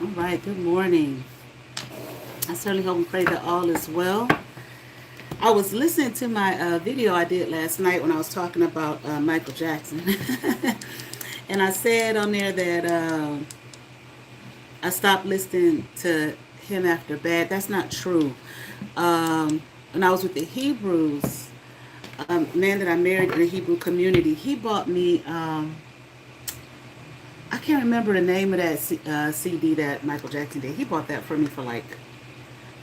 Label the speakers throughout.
Speaker 1: All right, good morning. I certainly hope and pray that all is well. I was listening to my video I did last night when I was talking about Michael Jackson. And I said on there that I stopped listening to him after bad. That's not true. When I was with the Hebrews, man that I married in the Hebrew community, he bought me, I can't remember the name of that CD that Michael Jackson did. He bought that for me for like,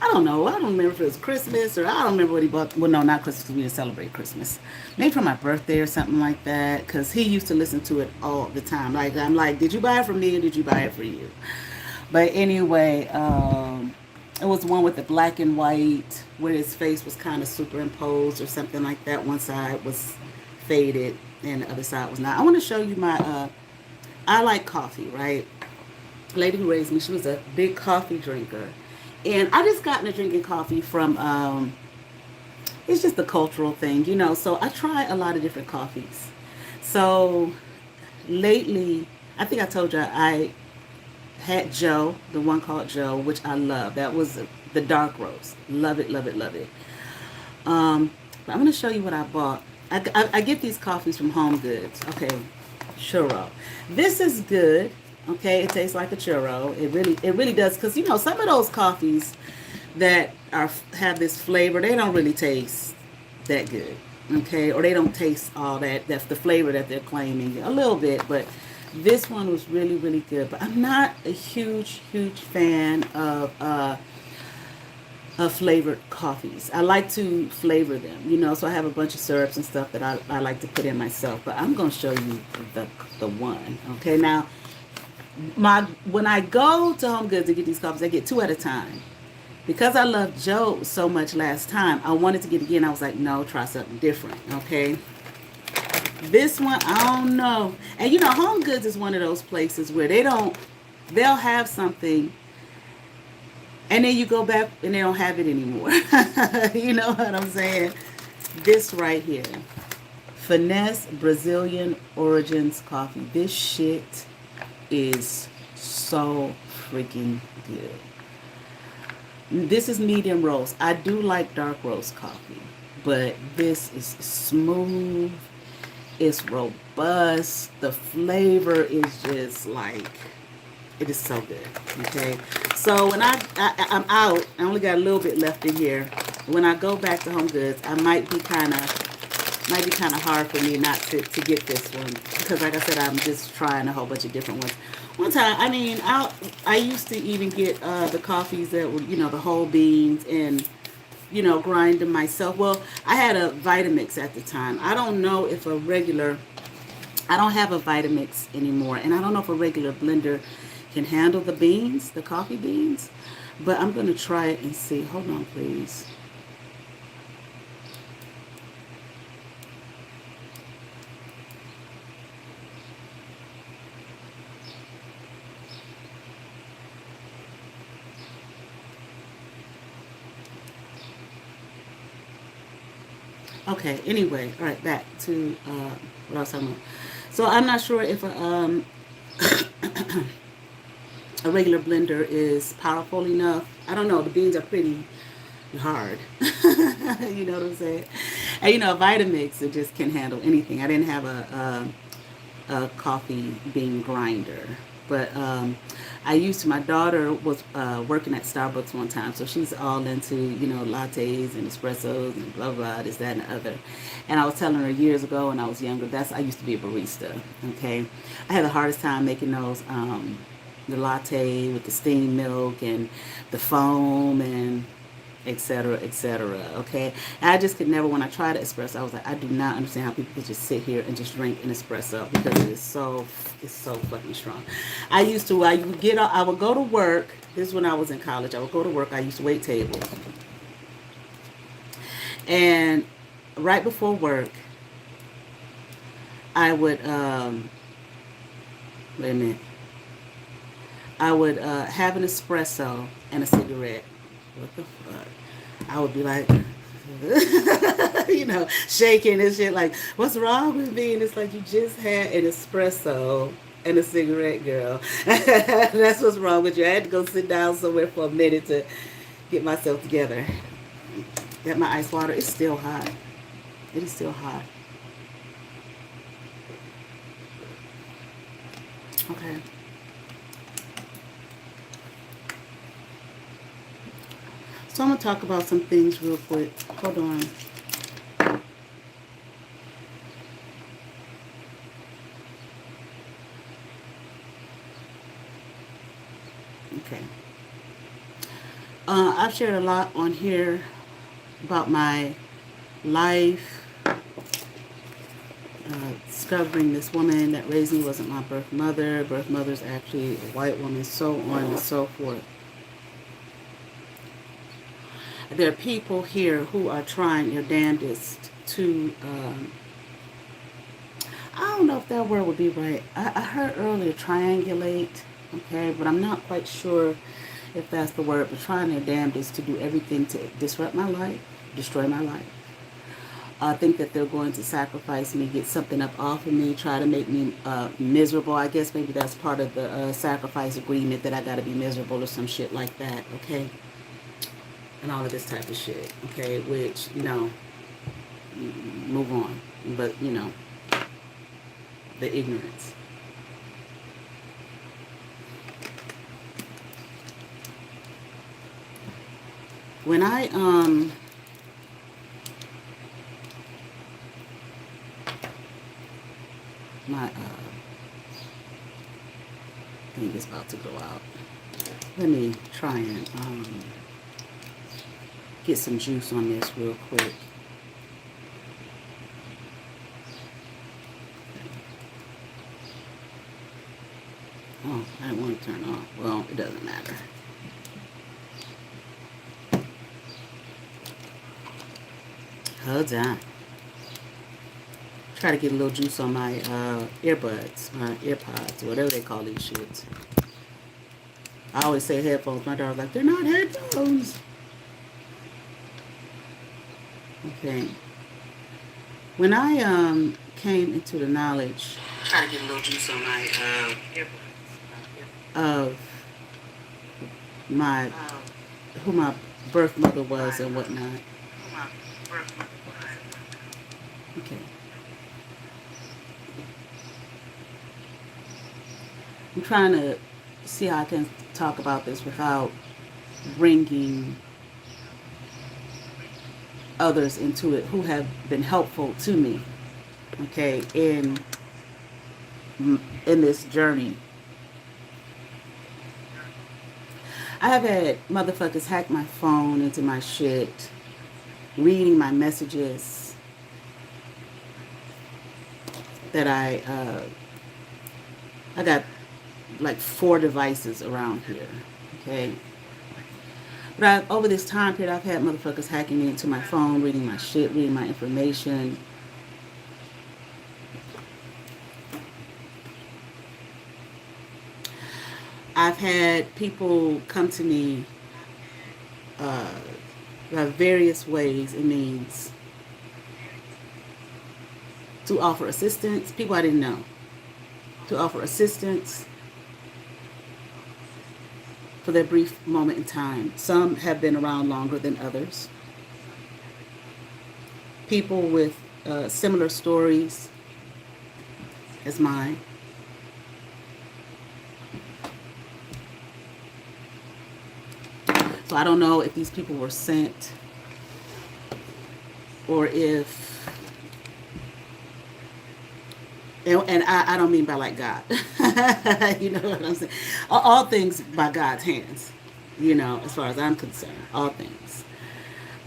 Speaker 1: I don't know. I don't remember if it was Christmas or I don't remember what he bought. Well, no, not Christmas because we didn't celebrate Christmas. Maybe for my birthday or something like that. Because he used to listen to it all the time. Like I'm like, did you buy it for me or did you buy it for you? But anyway, it was one with the black and white where his face was kind of superimposed or something like that. One side was faded and the other side was not. I want to show you my. I like coffee, right? Lady who raised me, she was a big coffee drinker. And I just got into drinking coffee from, it's just a cultural thing, you know. So I try a lot of different coffees. So lately, I think I told you I had Joe, the one called Joe, which I love. That was the dark roast. Love it, love it, love it. But I'm going to show you what I bought. I get these coffees from Home Goods. Okay, churro. This is good. Okay, it tastes like a churro. It really does. Because you know some of those coffees that are have this flavor, they don't really taste that good. Okay, or they don't taste all that. That's the flavor that they're claiming a little bit, but this one was really really good. But I'm not a huge fan of flavored coffees. I like to flavor them, you know. So I have a bunch of syrups and stuff that I like to put in myself. But I'm gonna show you the one. Okay, now my when I go to Home Goods to get these coffees, I get two at a time. Because I loved Joe so much last time, I wanted to get it again. I was like, no, try something different. Okay. This one, I don't know. And you know, Home Goods is one of those places where they'll have something and then you go back and they don't have it anymore. You know what I'm saying? This right here. Finesse Brazilian Origins coffee. This shit is so freaking good. This is medium roast. I do like dark roast coffee, but this is smooth. It's robust. The flavor is just like it is so good. Okay, so when I'm out, I only got a little bit left in here. When I go back to Home Goods, I might be kind of hard for me not to get this one because, like I said, I'm just trying a whole bunch of different ones. One time, I mean, I used to even get the coffees that were, you know, the whole beans and, you know, grind them myself. Well, I had a Vitamix at the time. I don't know if a regular, I don't have a Vitamix anymore, and I don't know if a regular blender can handle the beans, the coffee beans, but I'm gonna try it and see. Hold on, please. Okay, anyway, all right, back to what I was talking about. So I'm not sure if a regular blender is powerful enough. I don't know. The beans are pretty hard. You know what I'm saying? And you know, Vitamix, it just can handle anything. I didn't have a coffee bean grinder. But I used to, my daughter was working at Starbucks one time, so she's all into, you know, lattes and espressos and blah, blah, this, that, and the other. And I was telling her years ago when I was younger, I used to be a barista, okay? I had the hardest time making those, the latte with the steamed milk and the foam and etc., etc. Okay, and I just could never. When I tried espresso, I was like, I do not understand how people could just sit here and just drink an espresso because it's so fucking strong. I would go to work. This is when I was in college. I would go to work. I used to wait tables, and right before work, I would wait a minute. I would have an espresso and a cigarette. What the fuck? I would be like, you shaking and shit. Like, what's wrong with me? And it's like you just had an espresso and a cigarette, girl. That's what's wrong with you. I had to go sit down somewhere for a minute to get myself together. That my ice water is still hot. It is still hot. Okay. So I'm gonna talk about some things real quick. Hold on. Okay. I've shared a lot on here about my life, discovering this woman that raised me wasn't my birth mother. Birth mother's actually a white woman, so on and so forth. There are people here who are trying their damnedest to, I don't know if that word would be right. I heard earlier triangulate, okay, but I'm not quite sure if that's the word, but trying their damnedest to do everything to disrupt my life, destroy my life. I think that they're going to sacrifice me, get something up off of me, try to make me miserable. I guess maybe that's part of the sacrifice agreement, that I got to be miserable or some shit like that, okay? And all of this type of shit, okay? Which, move on. But, the ignorance. When I, my thing is about to go out. Let me try and get some juice on this real quick. Oh, I didn't want to turn off. Well, it doesn't matter. Hold on. Try to get a little juice on my earbuds, my earpods, whatever they call these shits. I always say headphones. My daughter's like, they're not headphones. Okay. When I came into the knowledge, try to get a little juice on my of my who my birth mother was and whatnot. Okay. I'm trying to see how I can talk about this without bringing others into it who have been helpful to me, okay, in this journey. I have had motherfuckers hack my phone into my shit, reading my messages that I got like 4 devices around here, okay? But over this time period, I've had motherfuckers hacking into my phone, reading my shit, reading my information. I've had people come to me by various ways and means to offer assistance. People I didn't know. To offer assistance for their brief moment in time. Some have been around longer than others. People with similar stories as mine. So I don't know if these people were sent or if, and I don't mean by like God. You know what I'm saying? All things by God's hands, as far as I'm concerned, all things.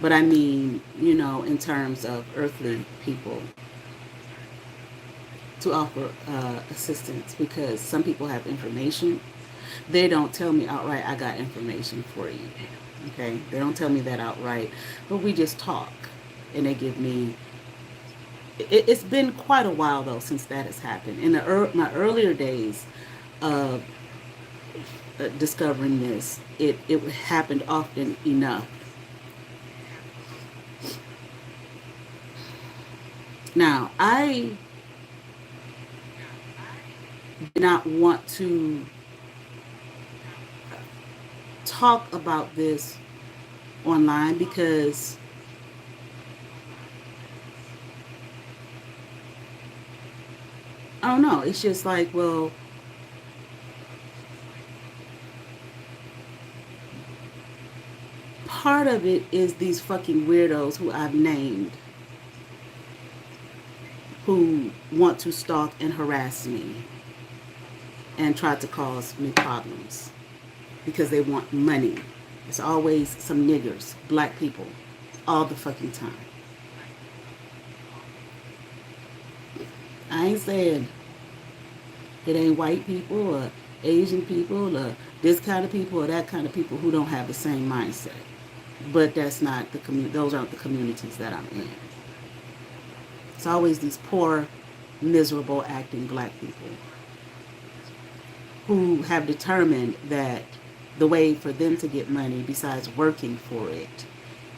Speaker 1: But I mean, in terms of earthly people, to offer assistance, because some people have information. They don't tell me outright, I got information for you. Okay? They don't tell me that outright. But we just talk. And they give me... It's been quite a while, though, since that has happened. In my earlier days of discovering this, it happened often enough. Now, I did not want to talk about this online because I don't know. It's just like, well, part of it is these fucking weirdos who I've named who want to stalk and harass me and try to cause me problems because they want money. It's always some niggers, black people, all the fucking time. I ain't saying it ain't white people or Asian people or this kind of people or that kind of people who don't have the same mindset. But that's not the those aren't the communities that I'm in. It's always these poor, miserable acting black people who have determined that the way for them to get money besides working for it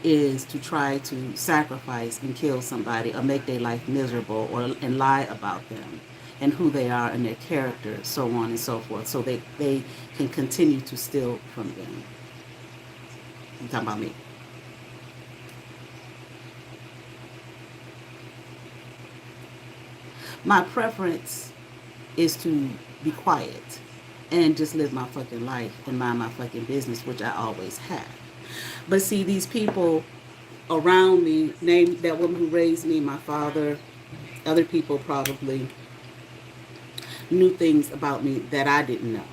Speaker 1: is to try to sacrifice and kill somebody or make their life miserable or and lie about them and who they are and their character, so on and so forth, so they can continue to steal from them. I'm talking about me. My preference is to be quiet and just live my fucking life and mind my fucking business, which I always have. But see, these people around me, name that woman who raised me, my father, other people probably knew things about me that I didn't know.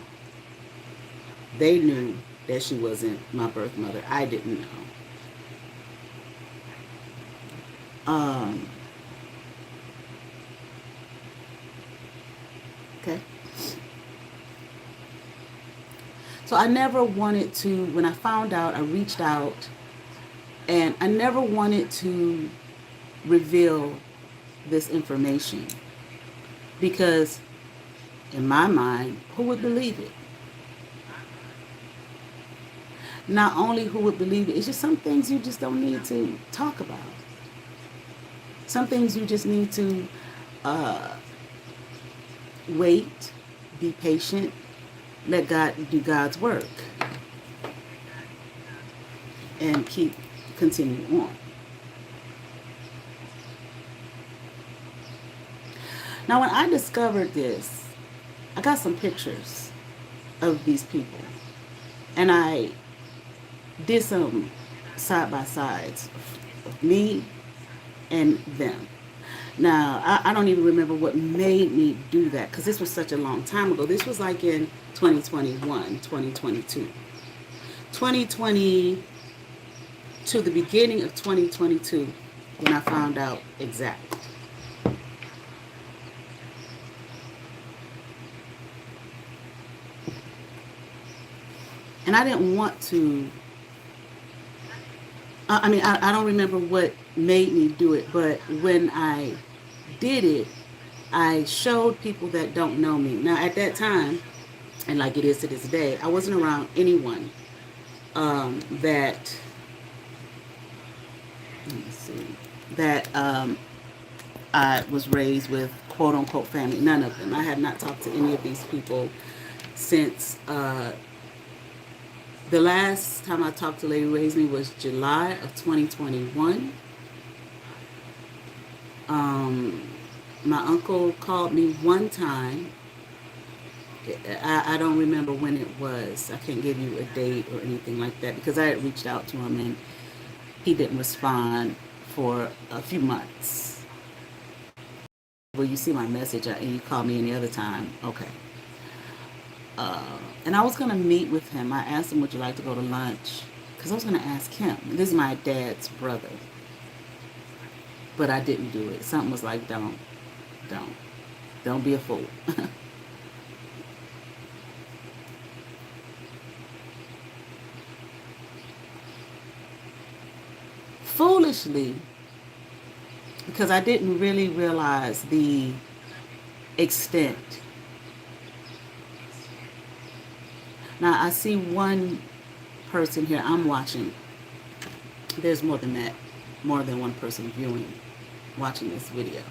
Speaker 1: They knew that she wasn't my birth mother. I didn't know. Okay. So I never wanted to, when I found out, I reached out, and I never wanted to reveal this information because in my mind, who would believe it? Not only who would believe it, it's just some things you just don't need to talk about. Some things you just need to wait, be patient, let God do God's work, and continue on. Now, when I discovered this, I got some pictures of these people, and I did some side by sides of me and them. Now, I don't even remember what made me do that because this was such a long time ago. This was like in 2021, 2022. 2020 to the beginning of 2022 when I found out exactly. And I didn't want to, I don't remember what made me do it, but when I did it, I showed people that don't know me. Now, at that time, and like it is to this day, I wasn't around anyone that, let me see, that I was raised with, quote unquote, family. None of them. I had not talked to any of these people since the last time I talked to Lady Raised Me was July of 2021. My uncle called me one time. I don't remember when it was. I can't give you a date or anything like that because I had reached out to him and he didn't respond for a few months. Well, you see my message and you called me any other time. Okay. And I was going to meet with him. I asked him, would you like to go to lunch? Because I was going to ask him. This is my dad's brother. But I didn't do it. Something was like, don't be a fool. Foolishly, because I didn't really realize the extent. Now, I see one person here. I'm watching. There's more than that. More than one person watching this video.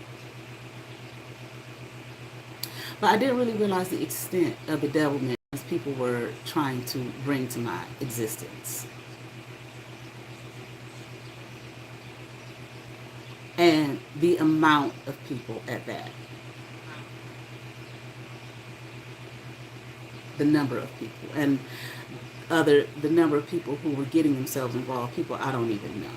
Speaker 1: But I didn't really realize the extent of the devilment people were trying to bring to my existence. And the amount of people at that. The number of people. And the number of people who were getting themselves involved, people I don't even know.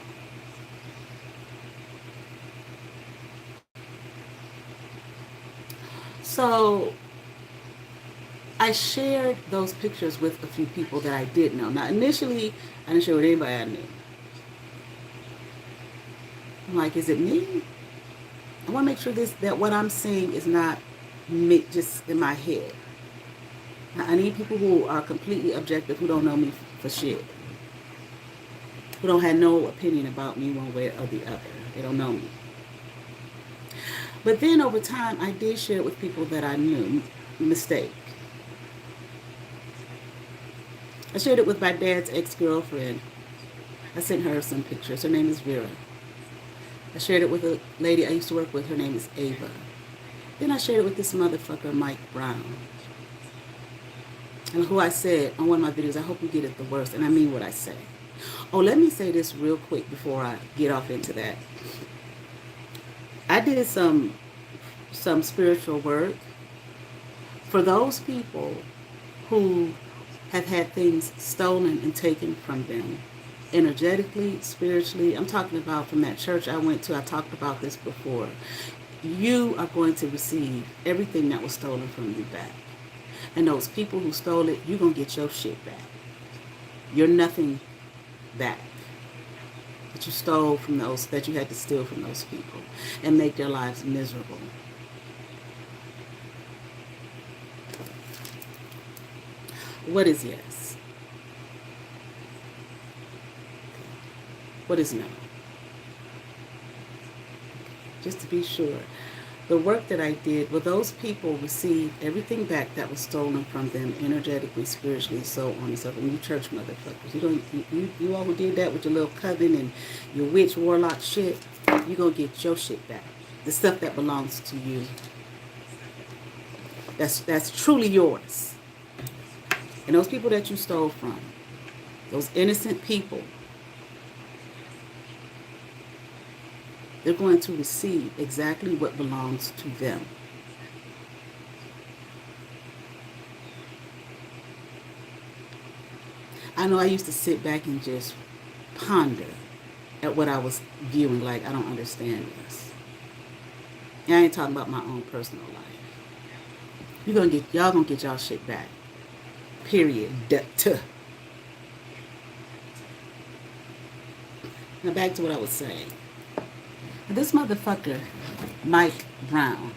Speaker 1: So I shared those pictures with a few people that I did know. Now, initially, I didn't share with anybody I knew. I'm like, is it me? I want to make sure that what I'm saying is not me, just in my head. Now, I need people who are completely objective, who don't know me for shit, who don't have no opinion about me one way or the other. They don't know me. But then over time, I did share it with people that I knew. Mistake. I shared it with my dad's ex-girlfriend. I sent her some pictures. Her name is Vera. I shared it with a lady I used to work with. Her name is Ava. Then I shared it with this motherfucker, Mike Brown. And who I said on one of my videos, I hope you get it the worst. And I mean what I say. Oh, let me say this real quick before I get off into that. I did some spiritual work for those people who have had things stolen and taken from them, energetically, spiritually. I'm talking about from that church I went to. I talked about this before. You are going to receive everything that was stolen from you back. And those people who stole it, you're going to get your shit back. You're nothing back that you stole from those, that you had to steal from those people and make their lives miserable. What is yes? What is no? Just to be sure, the work that I did, well, those people received everything back that was stolen from them, energetically, spiritually, so on and so forth. And you church motherfuckers, you all who did that with your little coven and your witch warlock shit, you gonna get your shit back. The stuff that belongs to you, that's truly yours. And those people that you stole from, those innocent people, they're going to receive exactly what belongs to them. I know I used to sit back and just ponder at what I was viewing, like, I don't understand this. And I ain't talking about my own personal life. Y'all gonna get y'all shit back. Period. Now back to what I was saying. This motherfucker, Mike Brown.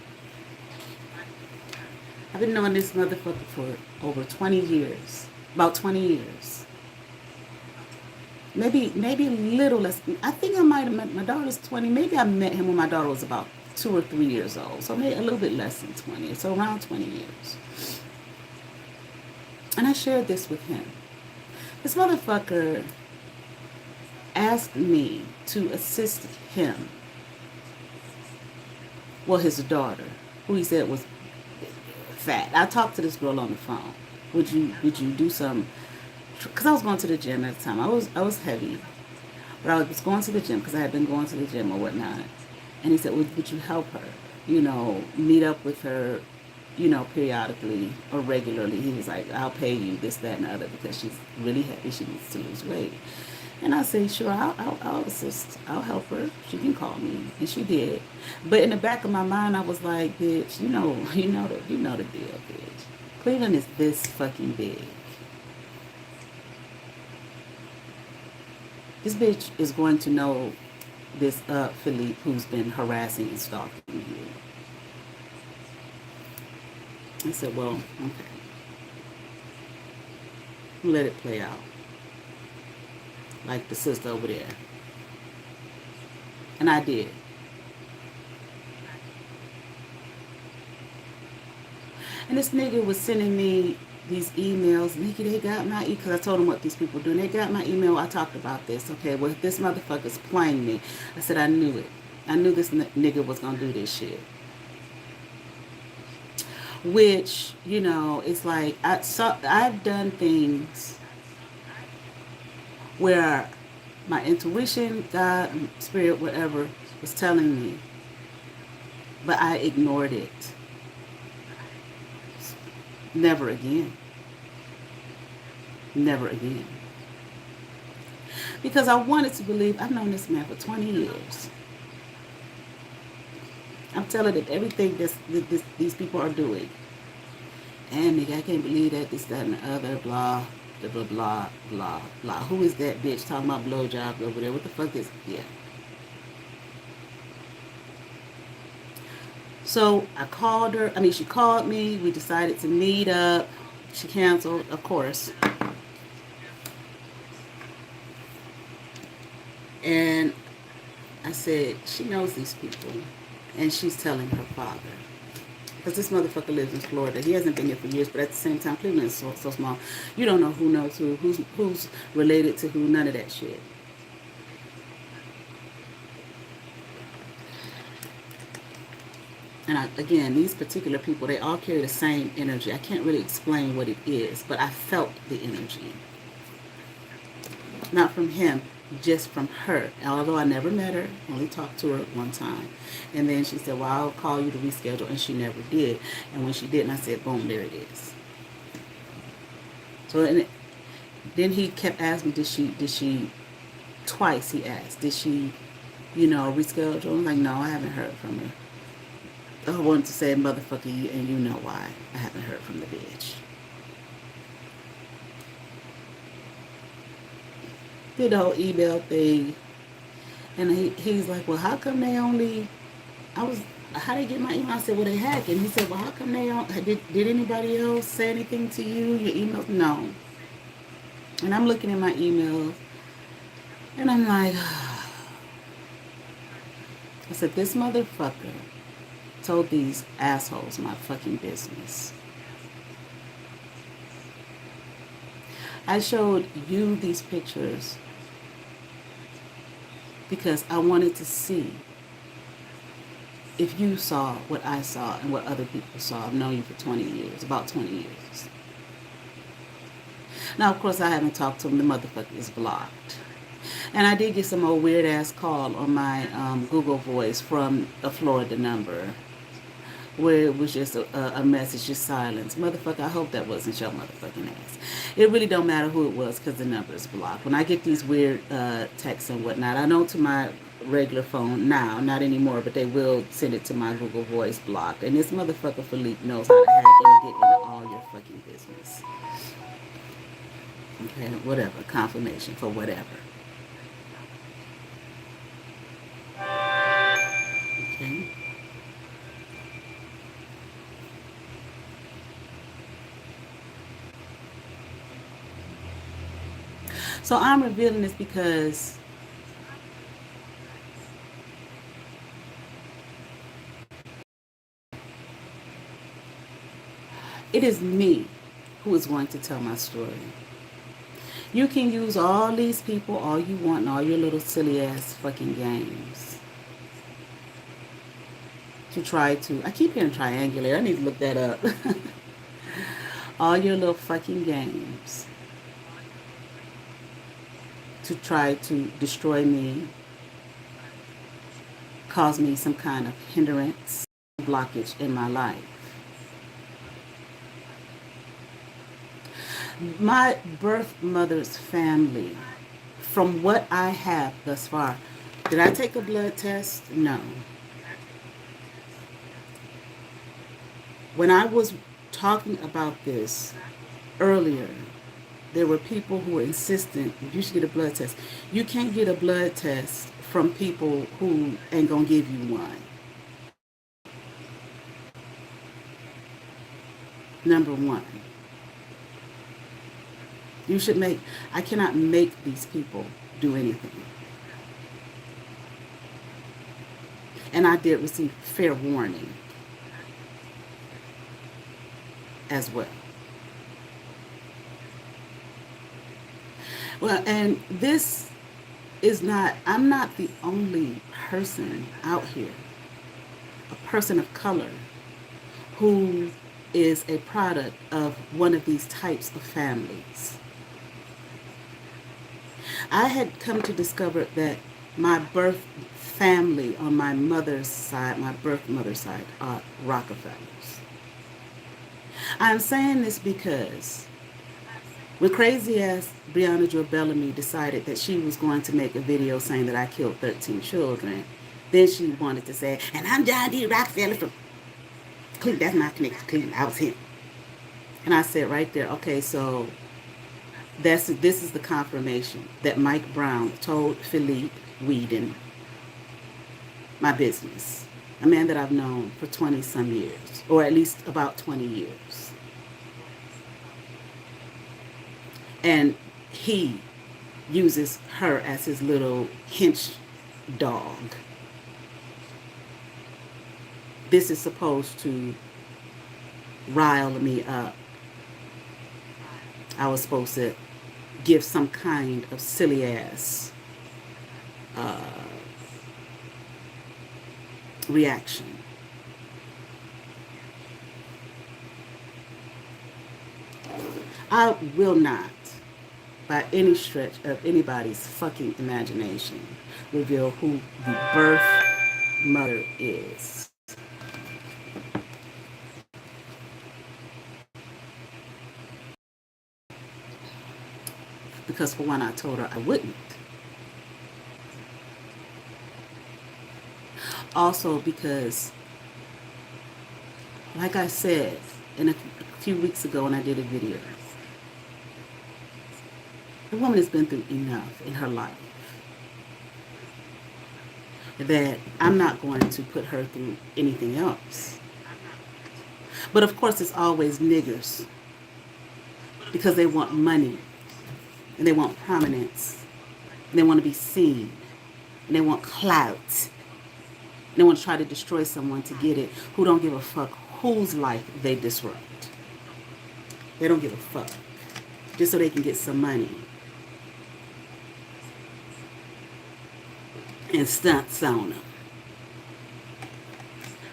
Speaker 1: I've been knowing this motherfucker for over 20 years. About 20 years. Maybe a little less. I think I might have met, my daughter's 20. Maybe I met him when my daughter was about 2 or 3 years old. So maybe a little bit less than 20. So around 20 years. And I shared this with him. This motherfucker asked me to assist him. Well, his daughter, who he said was fat. I talked to this girl on the phone. Would you do some? Because I was going to the gym at the time. I was heavy, but I was going to the gym because I had been going to the gym or whatnot. And he said, would you help her? Meet up with her, periodically or regularly. He was like, I'll pay you this, that, and the other because she's really heavy. She needs to lose weight. And I said, sure, I'll assist. I'll help her. She can call me. And she did. But in the back of my mind, I was like, bitch, you know the deal, bitch. Cleveland is this fucking big. This bitch is going to know this Philippe who's been harassing and stalking you. I said, well, okay. Let it play out. Like the sister over there. And I did. And this nigga was sending me these emails. Nigga, they got my email. Because I told him what these people do. And they got my email. I talked about this. Okay, well, this motherfucker's playing me. I said, I knew it. I knew this nigga was going to do this shit. which, you know, it's like I've done things where my intuition, God, spirit, whatever, was telling me, but I ignored it. Never again. Never again. Because I wanted to believe. I've known this man for 20 years. I'm telling him everything these people are doing. And nigga, I can't believe that, this, that, and the other, blah, blah, blah, blah, blah, blah. Who is that bitch talking about blowjobs over there? What the fuck is, yeah. So I called her. I mean, she called me. We decided to meet up. She canceled, of course. And I said, she knows these people. And she's telling her father. Because this motherfucker lives in Florida. He hasn't been here for years, but at the same time, Cleveland is so small. You don't know who knows who, who's related to who, none of that shit. And again, these particular people, they all carry the same energy. I can't really explain what it is, but I felt the energy. Not from him, just from her. Although I never met her, only talked to her one time. And then she said, well, I'll call you to reschedule. And she never did. And when she didn't, I said, boom, there it is. So then he kept asking me, did she, twice he asked, did she, reschedule? I'm like, no, I haven't heard from her. I wanted to say, motherfucker, and you know why I haven't heard from the bitch. Did the whole email thing. And he's like, well, how come they only, how they get my email? I said, well, they hacked. And he said, well, how come they don't, did anybody else say anything to you? Your emails? No. And I'm looking at my emails, and I'm like, I said, this motherfucker told these assholes my fucking business. I showed you these pictures because I wanted to see if you saw what I saw and what other people saw. I've known you for 20 years, about 20 years. Now, of course, I haven't talked to him. The motherfucker is blocked. And I did get some old weird-ass call on my Google Voice from a Florida number where it was just a message, just silence. Motherfucker, I hope that wasn't your motherfucking ass. It really don't matter who it was because the number is blocked. When I get these weird texts and whatnot, I know to my regular phone now, not anymore, but they will send it to my Google Voice blocked. And this motherfucker Philippe knows how to hack and get into all your fucking business. Okay, whatever, confirmation for whatever. Okay. So I'm revealing this because it is me who is going to tell my story. You can use all these people all you want and all your little silly ass fucking games to try to, I keep hearing triangulate, I need to look that up. All your little fucking games to try to destroy me, cause me some kind of hindrance, blockage in my life. My birth mother's family, from what I have thus far, did I take a blood test? No. When I was talking about this earlier, there were people who were insistent you should get a blood test. You can't get a blood test from people who ain't gonna give you one. Number one. I cannot make these people do anything. And I did receive fair warning as well. Well, and this is not, I'm not the only person out here, a person of color, who is a product of one of these types of families. I had come to discover that my birth family on my mother's side, my birth mother's side, are Rockefellers. I'm saying this because when crazy ass Breonna Joy Bellamy decided that she was going to make a video saying that I killed 13 children, then she wanted to say, and I'm John D. Rockefeller from Cleveland. That's not connected to Cleveland. I was him. And I said right there, okay, so this is the confirmation that Mike Brown told Philippe Whedon my business. A man that I've known for 20 some years, or at least about 20 years. And he uses her as his little hench dog. This is supposed to rile me up. I was supposed to give some kind of silly ass reaction. I will not, by any stretch of anybody's fucking imagination, reveal who the birth mother is. Because for one, I told her I wouldn't. Also because, like I said a few weeks ago when I did a video, the woman has been through enough in her life that I'm not going to put her through anything else. But of course, it's always niggers because they want money and they want prominence and they want to be seen and they want clout. They want to try to destroy someone to get it, who don't give a fuck whose life they disrupt. They don't give a fuck. Just so they can get some money. And stunts on them.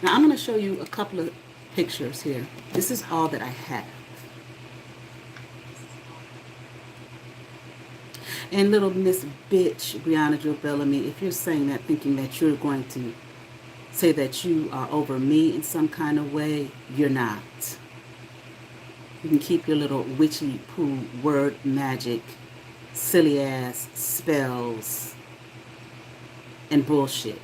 Speaker 1: Now I'm going to show you a couple of pictures here. This is all that I have. And little Miss Bitch, Breonna Joy Bellamy, if you're saying that thinking that you're going to say that you are over me in some kind of way, you're not. You can keep your little witchy poo word magic, silly ass spells and bullshit.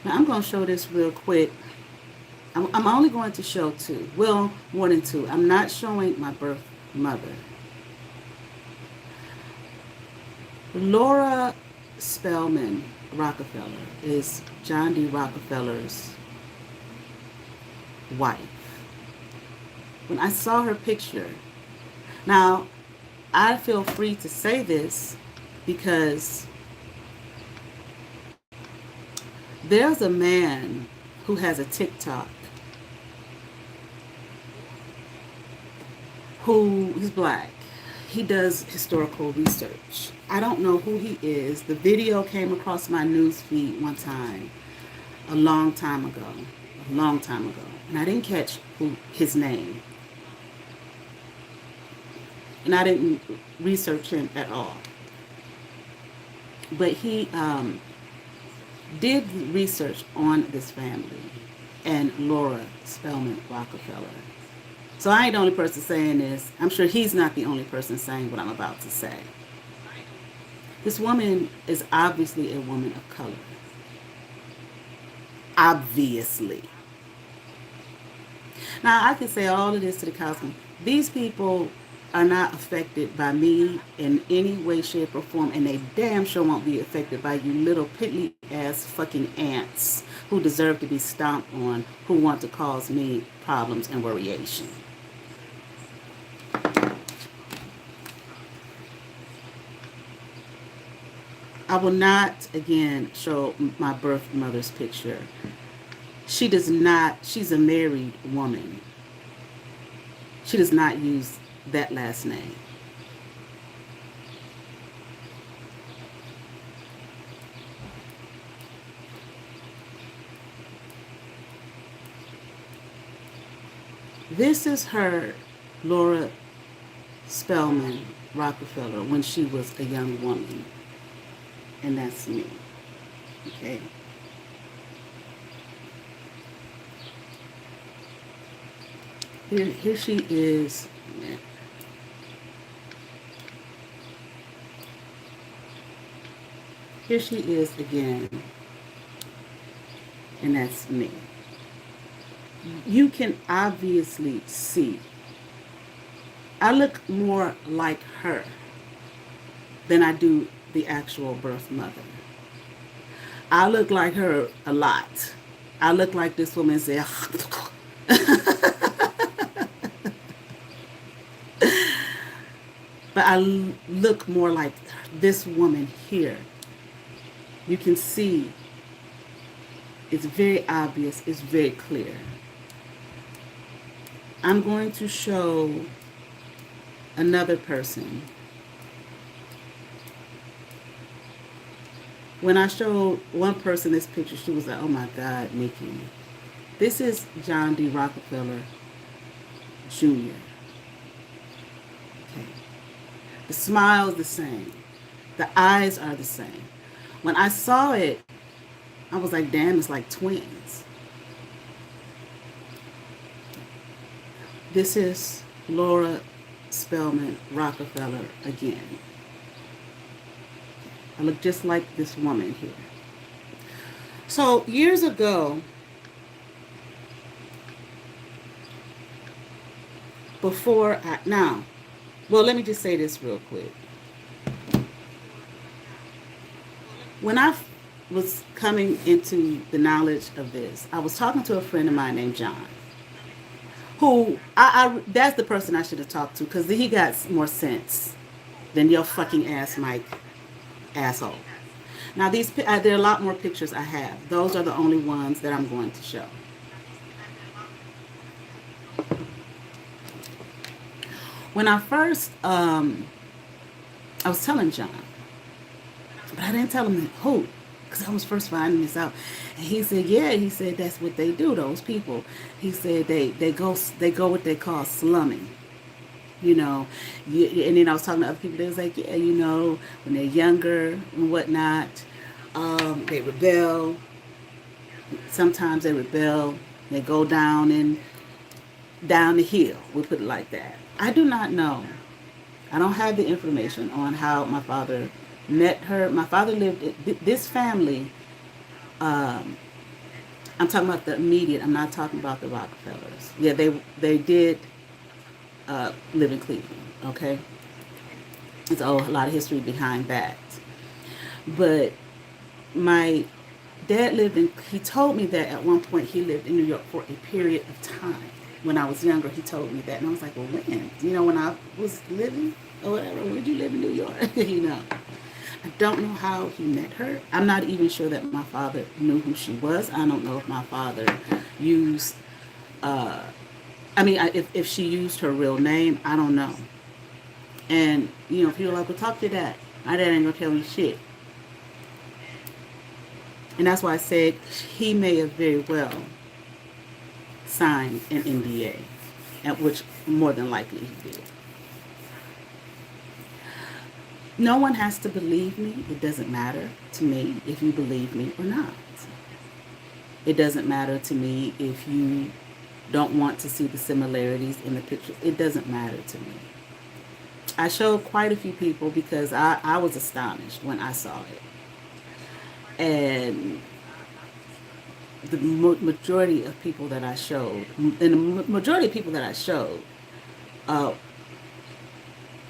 Speaker 1: Now I'm going to show this real quick. I'm only going to show two. Well, more than two. I'm not showing my birth mother. Laura Spelman Rockefeller is John D. Rockefeller's wife. When I saw her picture, now I feel free to say this because there's a man who has a TikTok who's black. He does historical research. I don't know who he is. The video came across my news feed one time, a long time ago, and I didn't catch his name. And I didn't research him at all. But he did research on this family and Laura Spelman Rockefeller. So I ain't the only person saying this. I'm sure he's not the only person saying what I'm about to say. This woman is obviously a woman of color. Obviously. Now, I can say all of this to the cows. These people are not affected by me in any way, shape, or form, and they damn sure won't be affected by you little piddly ass fucking ants who deserve to be stomped on, who want to cause me problems and worryation. I will not again show my birth mother's picture. She does not, she's a married woman. She does not use that last name. This is her, Laura Spelman Rockefeller, when she was a young woman. And that's me. Okay. Here she is. Here she is again. And that's me. You can obviously see I look more like her than I do the actual birth mother. I look like her a lot. I look like this woman said, but I look more like this woman here. You can see it's very obvious, it's very clear. I'm going to show another person. When I showed one person this picture, she was like, oh my God, Nikki. This is John D. Rockefeller Jr. Okay. The smile is the same. The eyes are the same. When I saw it, I was like, damn, it's like twins. This is Laura Spelman Rockefeller again. I look just like this woman here. So years ago, let me just say this real quick. When I was coming into the knowledge of this, I was talking to a friend of mine named John, who that's the person I should have talked to, because he got more sense than your fucking ass Mike asshole. Now there are a lot more pictures I have. Those are the only ones that I'm going to show. When I first, I was telling John, but I didn't tell him who, because I was first finding this out. And he said, yeah, he said that's what they do, those people. He said they go what they call slumming. And then I was talking to other people, they was like, yeah, when they're younger and whatnot, they rebel. Sometimes they rebel. They go down the hill. We'll put it like that. I do not know. I don't have the information on how my father met her. My father lived, this family, I'm talking about the immediate, I'm not talking about the Rockefellers. Yeah, they did live in Cleveland, okay? There's a lot of history behind that. But my dad he told me that at one point he lived in New York for a period of time. When I was younger, he told me that. And I was like, well, when? When I was living or whatever, when did you live in New York? I don't know how he met her. I'm not even sure that my father knew who she was. I don't know if my father used, if she used her real name, I don't know. And, people are like, well, talk to that. My dad ain't gonna tell me shit. And that's why I said he may have very well signed an NDA, at which more than likely he did. No one has to believe me. It doesn't matter to me if you believe me or not. It doesn't matter to me if you don't want to see the similarities in the picture. It doesn't matter to me. I showed quite a few people because I was astonished when I saw it. And the majority of people that I showed,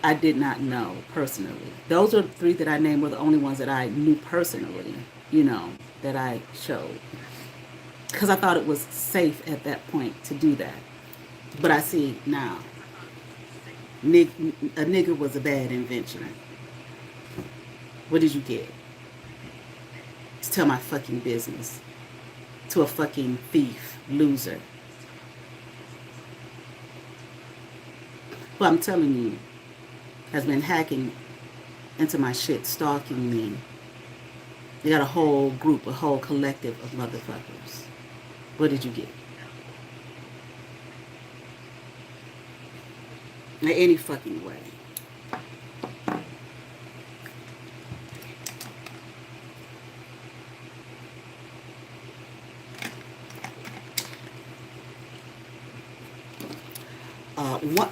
Speaker 1: I did not know personally. Those are three that I named were the only ones that I knew personally, that I showed. Because I thought it was safe at that point to do that. But I see now, a nigger was a bad invention. What did you get? To tell my fucking business to a fucking thief, loser. Who I'm telling you has been hacking into my shit, stalking me. They got a whole group, a whole collective of motherfuckers. What did you get? in any fucking way.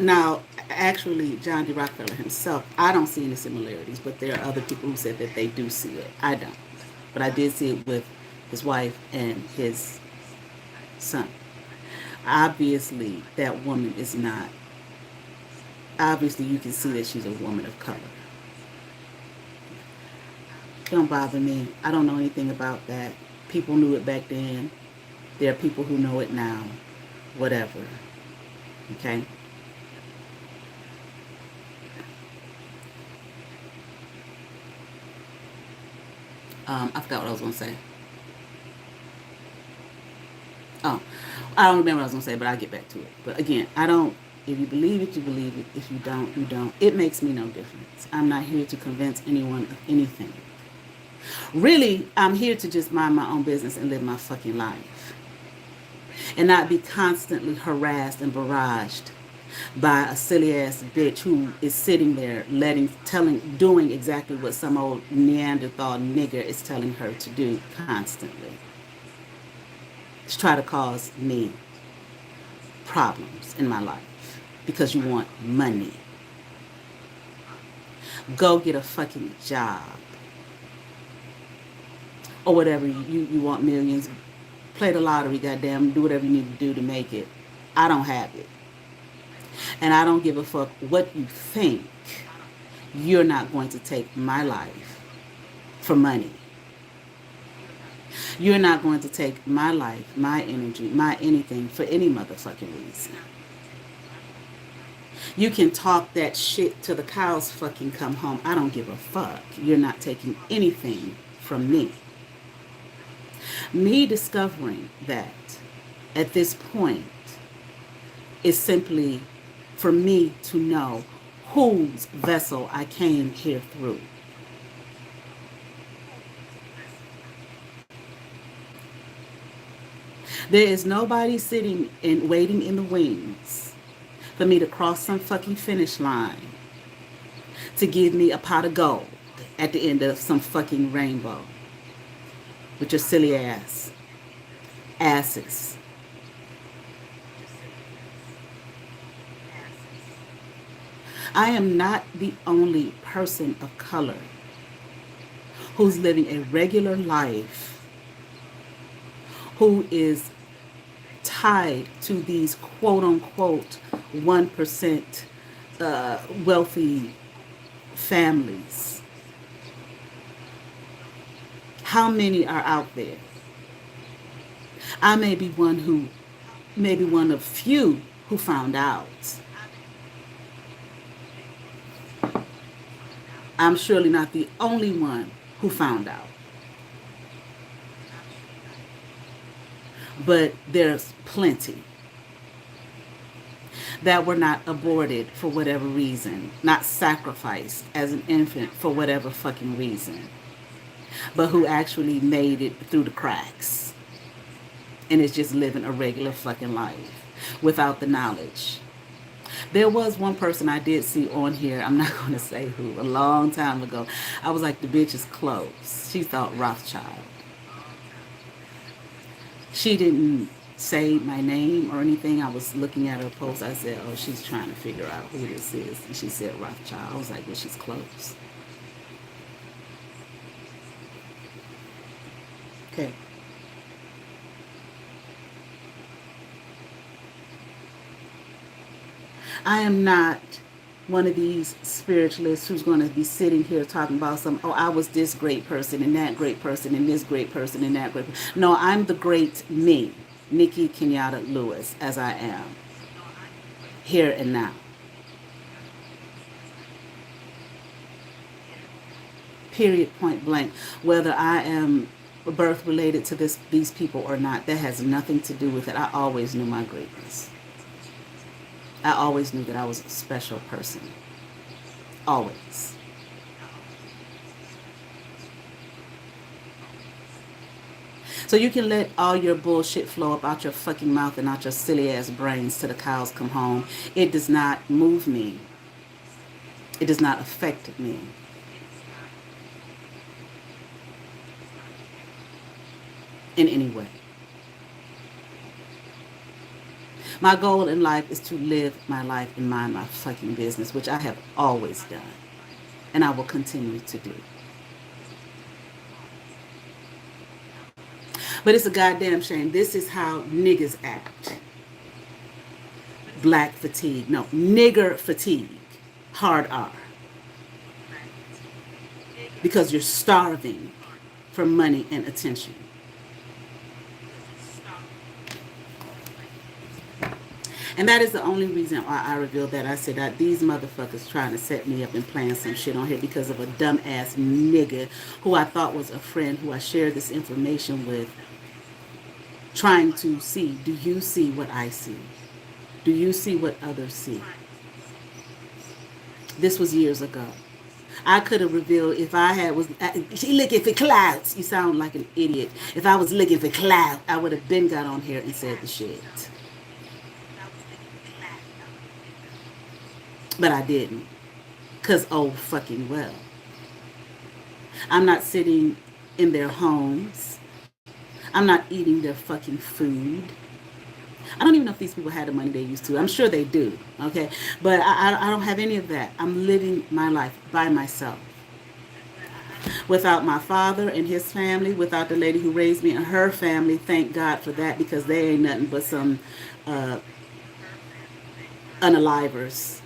Speaker 1: Now, actually, John D. Rockefeller himself, I don't see any similarities, but there are other people who said that they do see it. I don't. But I did see it with his wife and his son. Obviously, that woman is not. Obviously, you can see that she's a woman of color. Don't bother me. I don't know anything about that. People knew it back then. There are people who know it now. Whatever. Okay? I forgot what I was going to say. Oh, I don't remember what I was going to say, but I'll get back to it. But again, I don't, if you believe it, you believe it. If you don't, you don't. It makes me no difference. I'm not here to convince anyone of anything. Really, I'm here to just mind my own business and live my fucking life. And not be constantly harassed and barraged by a silly ass bitch who is sitting there doing exactly what some old Neanderthal nigger is telling her to do constantly. To try to cause me problems in my life because you want money. Go get a fucking job. Or whatever, you want millions. Play the lottery, goddamn, do whatever you need to do to make it. I don't have it. And I don't give a fuck what you think. You're not going to take my life for money. You're not going to take my life, my energy, my anything for any motherfucking reason. You can talk that shit till the cows fucking come home. I don't give a fuck. You're not taking anything from me. Me discovering that at this point is simply for me to know whose vessel I came here through. There is nobody sitting and waiting in the wings for me to cross some fucking finish line to give me a pot of gold at the end of some fucking rainbow with your silly asses. I am not the only person of color who's living a regular life, who is tied to these quote unquote 1% wealthy families. How many are out there? I may be one of few who found out. I'm surely not the only one who found out. But there's plenty that were not aborted for whatever reason, not sacrificed as an infant for whatever fucking reason, but who actually made it through the cracks and is just living a regular fucking life without the knowledge. There was one person I did see on here, I'm not going to say who, a long time ago. I was like, the bitch is close. She thought Rothschild. She didn't say my name or anything. I was looking at her post. I said, oh, she's trying to figure out who this is. And she said Rothschild. I was like, well, she's close. Okay. I am not one of these spiritualists who's going to be sitting here talking about I was this great person and that great person and this great person and that great person. No, I'm the great me, Nikki Kenyatta Lewis, as I am, here and now. Period, point blank. Whether I am birth related to these people or not, that has nothing to do with it. I always knew my greatness. I always knew that I was a special person. Always. So So you can let all your bullshit flow up out your fucking mouth and out your silly ass brains till the cows come home. It does not move me. It does not affect me in any way. My goal in life is to live my life and mind my fucking business, which I have always done. And I will continue to do. But it's a goddamn shame. This is how niggas act. Black fatigue. No, nigger fatigue. Hard R. Because you're starving for money and attention. And that is the only reason why I revealed that. I said that these motherfuckers trying to set me up and playing some shit on here because of a dumbass nigga who I thought was a friend, who I shared this information with, trying to see, do you see what I see? Do you see what others see? This was years ago. I could have revealed if I had was she looking for clouds. You sound like an idiot. If I was looking for clout, I would have been got on here and said the shit. But I didn't. Because, oh, fucking well. I'm not sitting in their homes. I'm not eating their fucking food. I don't even know if these people had the money they used to. I'm sure they do, okay? But I don't have any of that. I'm living my life by myself. Without my father and his family, without the lady who raised me and her family, thank God for that, because they ain't nothing but some unalivers.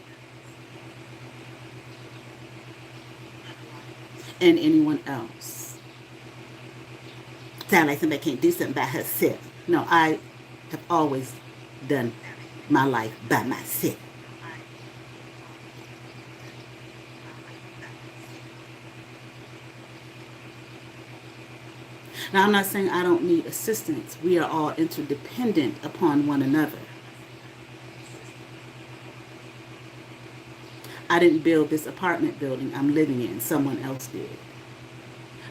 Speaker 1: And anyone else. Sound like somebody can't do something by herself. No, I have always done my life by myself. Now, I'm not saying I don't need assistance. We are all interdependent upon one another. I didn't build this apartment building I'm living in. Someone else did.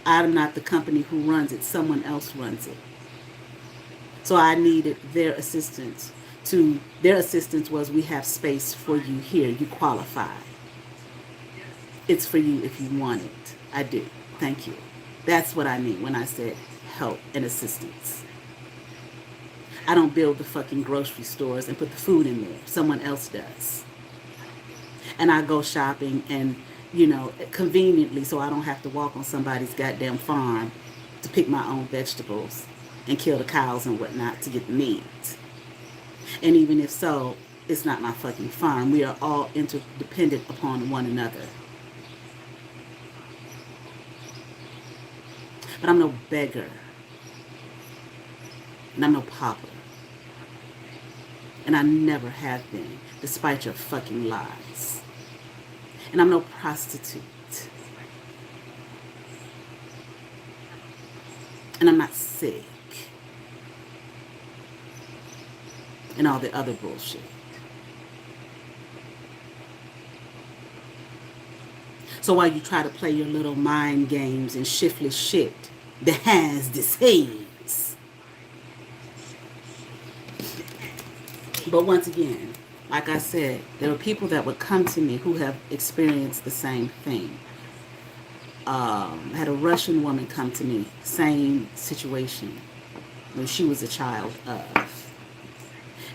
Speaker 1: I'm not the company who runs it. Someone else runs it. So I needed their assistance. Their assistance was, we have space for you here. You qualify. It's for you if you want it. I do. Thank you. That's what I mean when I said help and assistance. I don't build the fucking grocery stores and put the food in there. Someone else does. And I go shopping and, conveniently, so I don't have to walk on somebody's goddamn farm to pick my own vegetables and kill the cows and whatnot to get the meat. And even if so, it's not my fucking farm. We are all interdependent upon one another. But I'm no beggar. And I'm no pauper. And I never have been, despite your fucking lies. And I'm no prostitute. And I'm not sick. And all the other bullshit. So while you try to play your little mind games and shiftless shit that has disease. But once again, like I said, there are people that would come to me who have experienced the same thing. I had a Russian woman come to me, same situation, when she was a child of.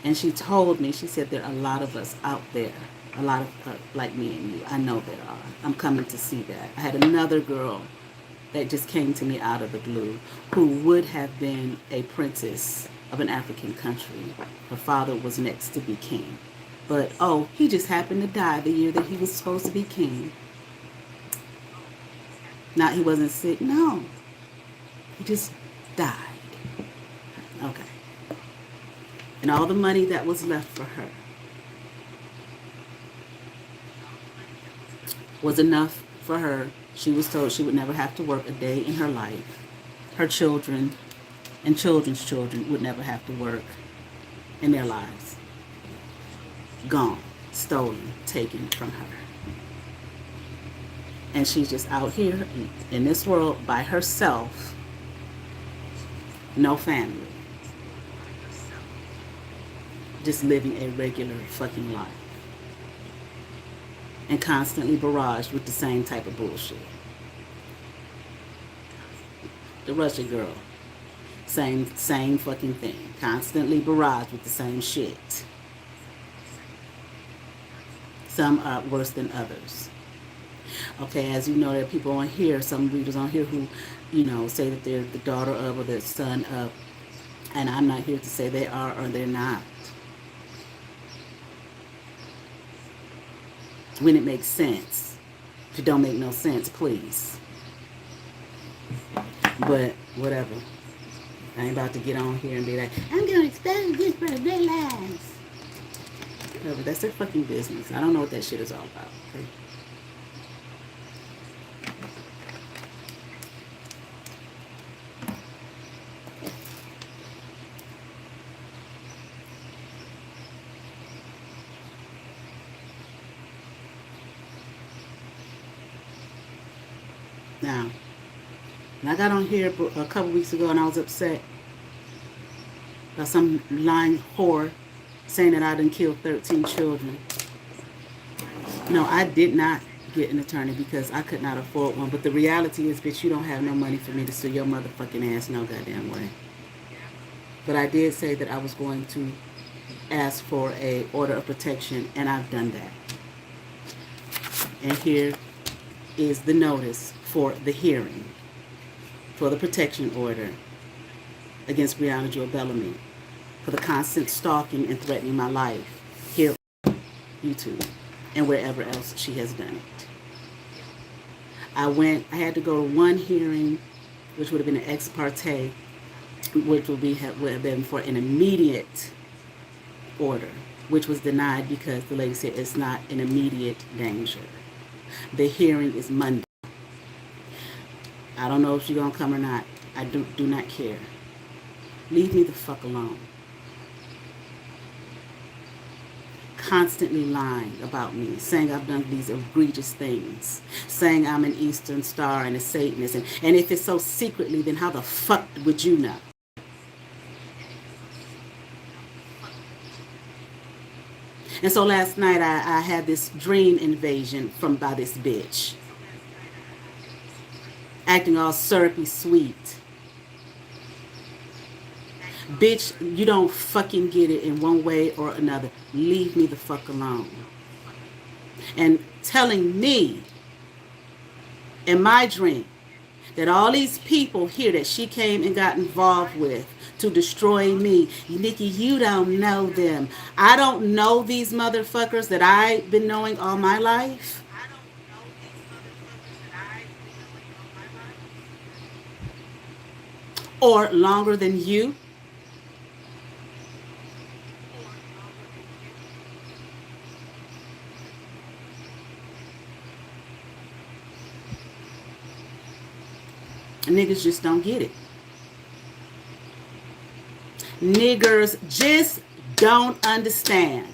Speaker 1: And she told me, she said, there are a lot of us out there, a lot of like me and you. I know there are. I'm coming to see that. I had another girl that just came to me out of the blue who would have been a princess of an African country. Her father was next to be king. But, he just happened to die the year that he was supposed to be king. Not he wasn't sick. No. He just died. Okay. And all the money that was left for her was enough for her. She was told she would never have to work a day in her life. Her children and children's children would never have to work in their lives. Gone, stolen, taken from her. And she's just out here in this world by herself, no family, just living a regular fucking life and constantly barraged with the same type of bullshit. The Russia girl, same fucking thing, constantly barraged with the same shit. Some are worse than others. Okay, as you know, there are people on here, some readers on here who, say that they're the daughter of or the son of, and I'm not here to say they are or they're not. When it makes sense. If it don't make no sense, please. But whatever. I ain't about to get on here and be like, I'm gonna expose this for their lives. Whatever, that's their fucking business. I don't know what that shit is all about. Okay? Now, I got on here a couple weeks ago and I was upset about some lying whore saying that I done killed 13 children. No, I did not get an attorney because I could not afford one. But the reality is, bitch, you don't have no money for me to sue your motherfucking ass no goddamn way. But I did say that I was going to ask for a order of protection, and I've done that. And here is the notice for the hearing for the protection order against Breonna Joy Bellamy for the constant stalking and threatening my life here on YouTube and wherever else she has done it. I had to go to one hearing, which would have been an ex parte, which would have been for an immediate order, which was denied because the lady said it's not an immediate danger. The hearing is Monday. I don't know if she's gonna come or not. I do not care. Leave me the fuck alone. Constantly lying about me, saying I've done these egregious things, saying I'm an Eastern Star and a Satanist, and if it's so secretly, then how the fuck would you know? And so last night I had this dream invasion by this bitch, acting all syrupy sweet. Bitch, you don't fucking get it in one way or another. Leave me the fuck alone. And telling me in my dream that all these people here that she came and got involved with to destroy me, Nikki, you don't know them. I don't know these motherfuckers that I've been knowing all my life. Or longer than you. Niggas just don't get it. Niggers just don't understand.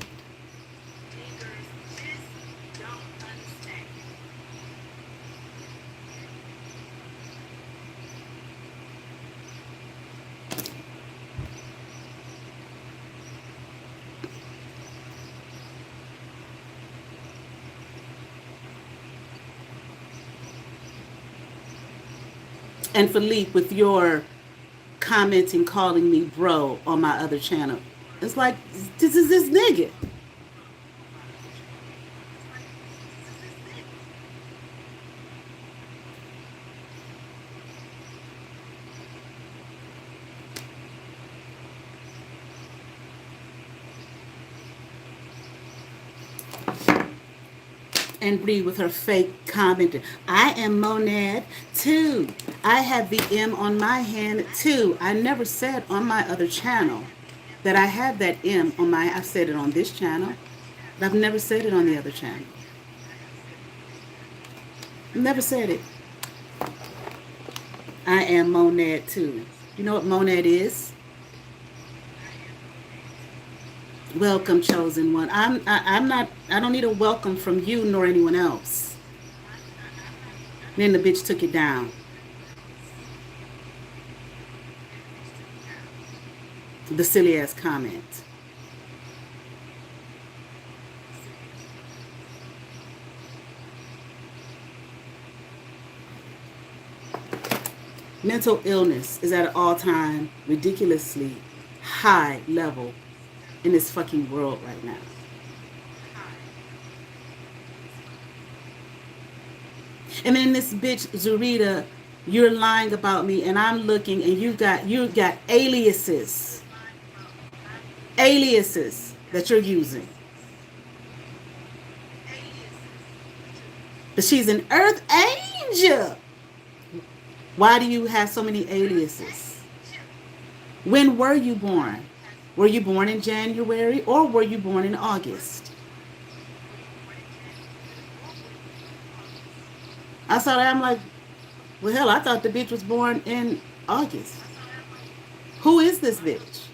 Speaker 1: And Philippe, with your commenting, calling me bro on my other channel, it's like, this is this nigga. And Bree with her fake comment. I am Monad too. I have the M on my hand too. I never said on my other channel that I have that M on my, I've said it on this channel, but I've never said it on the other channel. Never said it. I am Monad too. You know what Monad is? Welcome, chosen one. I'm not. I don't need a welcome from you nor anyone else. Then the bitch took it down. The silly ass comment. Mental illness is at an all-time ridiculously high level in this fucking world right now. And then this bitch Zurita, you're lying about me, and I'm looking, and you got aliases that you're using. But she's an earth angel. Why do you have so many aliases? When were you born? Were you born in January or were you born in August? I saw that. I'm like, well, hell, I thought the bitch was born in August. Who is this bitch?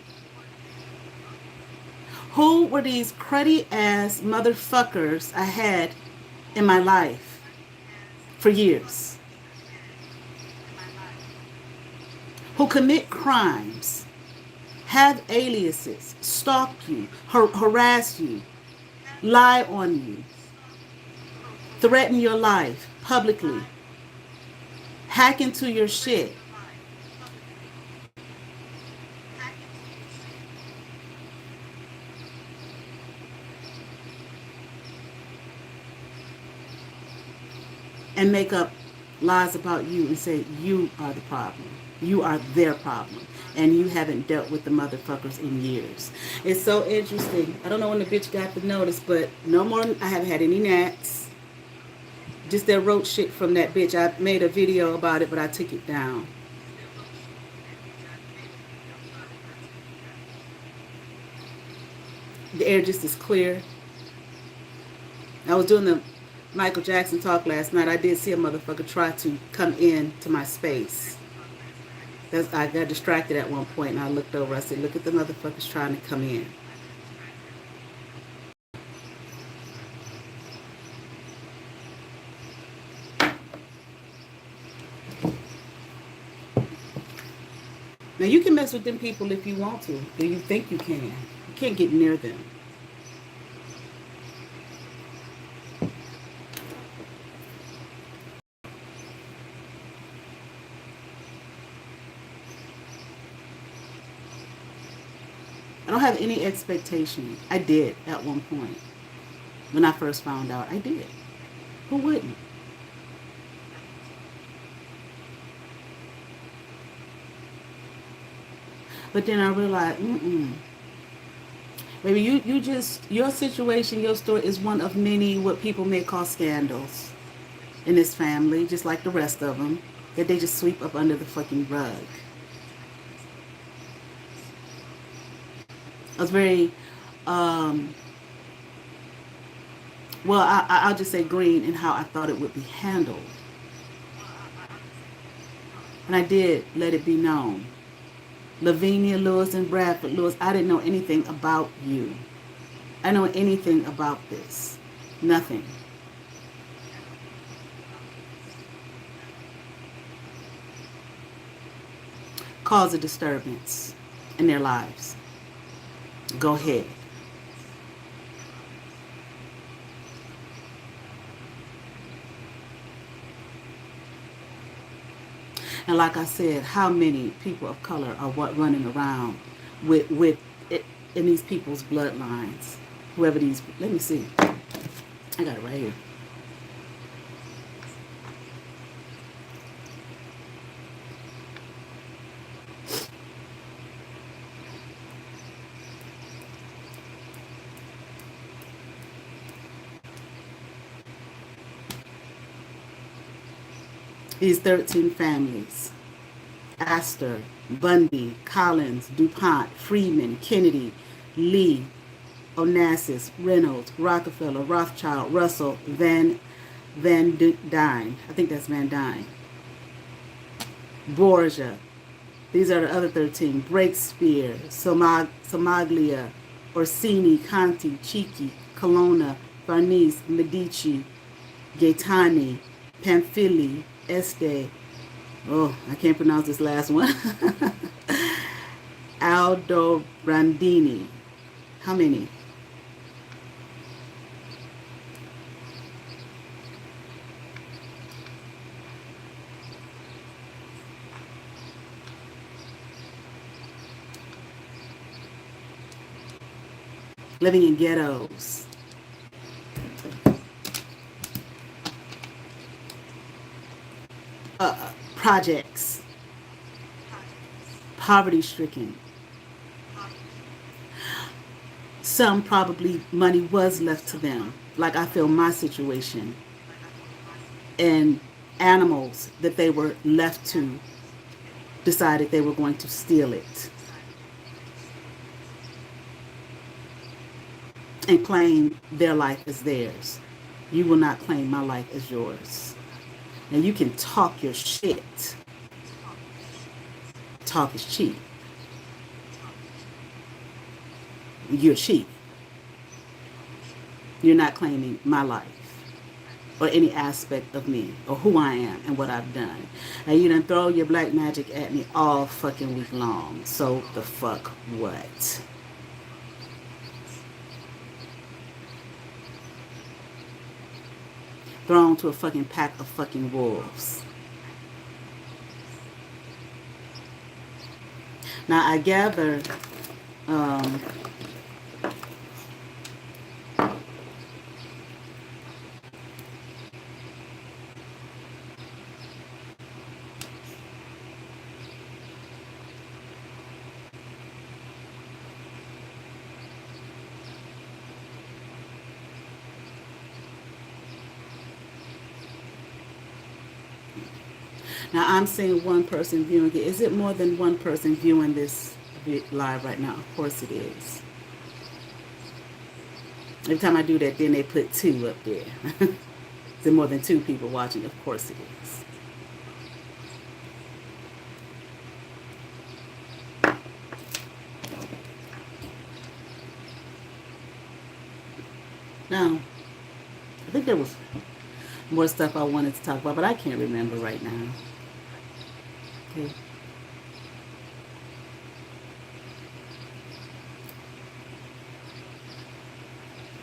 Speaker 1: Who were these cruddy ass motherfuckers I had in my life for years? Who commit crimes, have aliases, stalk you, harass you, lie on you, threaten your life publicly, hack into your shit. And make up lies about you and say you are the problem. You are their problem. And you haven't dealt with the motherfuckers in years. It's so interesting. I don't know when the bitch got the notice, but no more. I haven't had any gnats. Just that roach shit from that bitch. I made a video about it, but I took it down. The air just is clear. I was doing the Michael Jackson talk last night. I did see a motherfucker try to come in to my space. I got distracted at one point and I looked over. I said, look at the motherfuckers trying to come in. Now you can mess with them people if you want to. Or you think you can. You can't get near them. I don't have any expectation. I did at one point. When I first found out, I did. Who wouldn't? But then I realized, maybe you just, your situation, your story is one of many what people may call scandals in this family, just like the rest of them, that they just sweep up under the fucking rug. I was very, well, I'll just say green in how I thought it would be handled. And I did let it be known. Lavinia Lewis and Bradford Lewis, I didn't know anything about you. I know anything about this. Nothing. Cause a disturbance in their lives. Go ahead. And like I said, how many people of color are running around with it in these people's bloodlines? Whoever these, let me see. I got it right here. These 13 families: Astor, Bundy, Collins, DuPont, Freeman, Kennedy, Lee, Onassis, Reynolds, Rockefeller, Rothschild, Russell, Van Dyne. I think that's Van Dyne. Borgia. These are the other 13. Breakspear, Somaglia, Orsini, Conti, Chicchi, Colonna, Farnese, Medici, Gaetani, Pamphili, Este. Oh, I can't pronounce this last one. Aldo Brandini. How many? Living in ghettos. Projects. Poverty stricken. Some probably money was left to them, like I feel my situation, and animals that they were left to decided they were going to steal it and claim their life as theirs. You will not claim my life as yours. And you can talk your shit. Talk is cheap. You're cheap. You're not claiming my life or any aspect of me or who I am and what I've done. And you done throw your black magic at me all fucking week long. So the fuck what? Thrown to a fucking pack of fucking wolves. Now I gather now I'm seeing one person viewing it. Is it more than one person viewing this live right now? Of course it is. Every time I do that, then they put two up there. Is there more than two people watching? Of course it is. Now, I think there was more stuff I wanted to talk about, but I can't remember right now. Okay.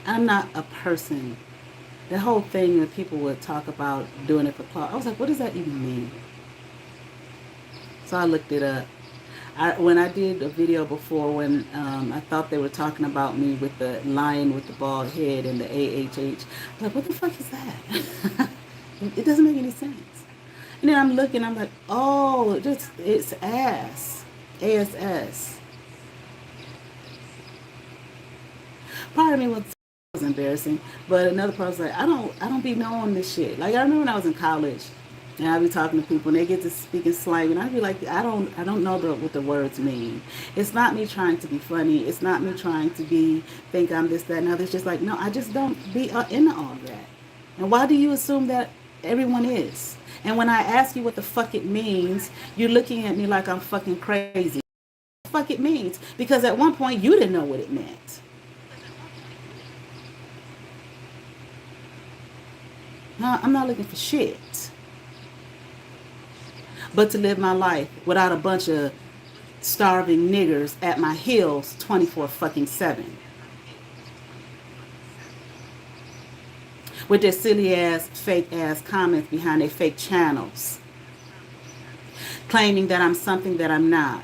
Speaker 1: I'm not a person. The whole thing that people would talk about doing it for clout, I was like, what does that even mean? So I looked it up. When I did a video before, when I thought they were talking about me with the lion with the bald head and the AHH, I was like, what the fuck is that? It doesn't make any sense. And then I'm looking, I'm like, oh, it's ass. ASS. Part of me was embarrassing, but another part was like, I don't be knowing this shit. Like I remember when I was in college, and I'd be talking to people, and they get to speaking slang, and I'd be like, I don't know what the words mean. It's not me trying to be funny. It's not me trying to think I'm this, that, and other. It's just like, no, I just don't be into all that. And why do you assume that everyone is? And when I ask you what the fuck it means, you're looking at me like I'm fucking crazy. What the fuck it means? Because at one point you didn't know what it meant. No, I'm not looking for shit. But to live my life without a bunch of starving niggers at my heels 24 fucking 7. With their silly ass, fake ass comments behind their fake channels. Claiming that I'm something that I'm not.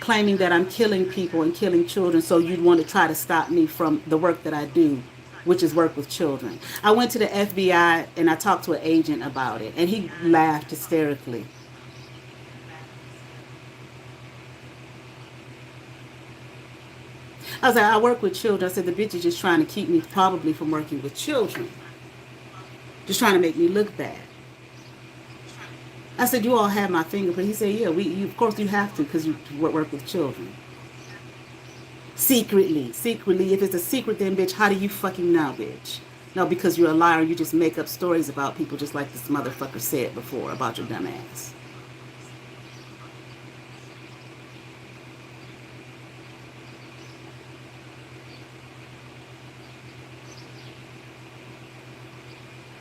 Speaker 1: Claiming that I'm killing people and killing children, so you'd want to try to stop me from the work that I do, which is work with children. I went to the FBI and I talked to an agent about it, and he laughed hysterically. I was like, I work with children. I said, the bitch is just trying to keep me probably from working with children. Just trying to make me look bad. I said, you all have my fingerprint. He said, yeah, of course you have to because you work with children. Secretly. If it's a secret, then bitch, how do you fucking know, bitch? No, because you're a liar. You just make up stories about people just like this motherfucker said before about your dumb ass.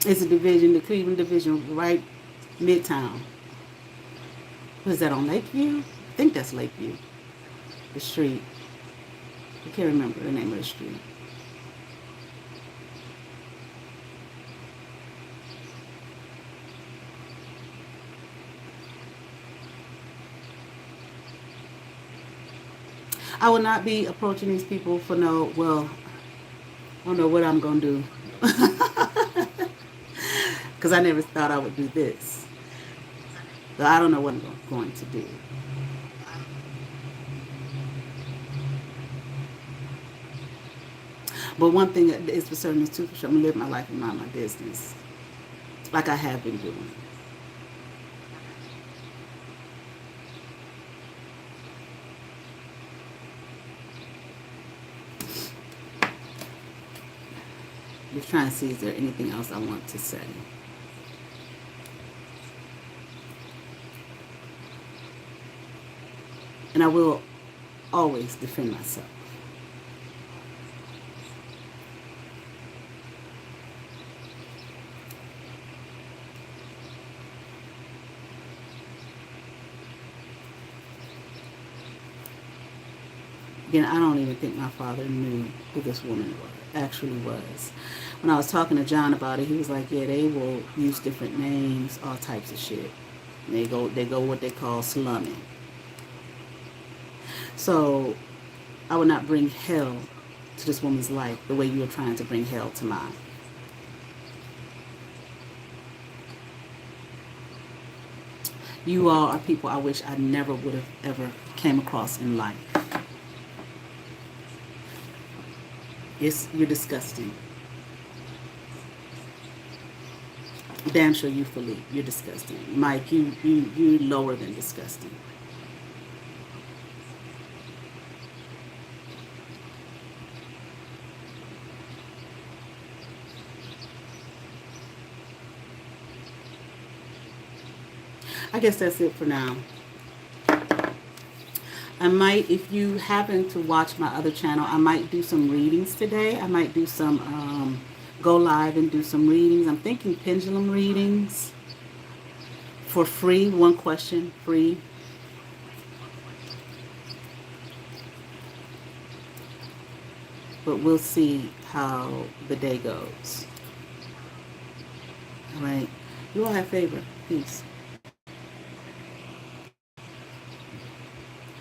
Speaker 1: It's a division, the Cleveland division, right midtown. Was that on Lakeview? I think that's Lakeview. the street. I can't remember the name of the street. I will not be approaching these people for no, well, I don't know what I'm going to do. Because I never thought I would do this. So I don't know what I'm going to do. But one thing that is for certain is too, for sure, I'm going to live my life and mind my business. Like I have been doing. Just trying to see is there anything else I want to say. And I will always defend myself. Again, I don't even think my father knew who this woman actually was. When I was talking to John about it, he was like, "Yeah, they will use different names, all types of shit. And they go what they call slumming." So I would not bring hell to this woman's life the way you are trying to bring hell to mine. You all are people I wish I never would have ever came across in life. You're disgusting. Damn sure you, Philippe, you're disgusting. Mike, you lower than disgusting. I guess that's it for now. I might, if you happen to watch my other channel, I might do some readings today. I might do some, go live and do some readings. I'm thinking pendulum readings for free. One question, free. But we'll see how the day goes. All right. You all have favor. Peace.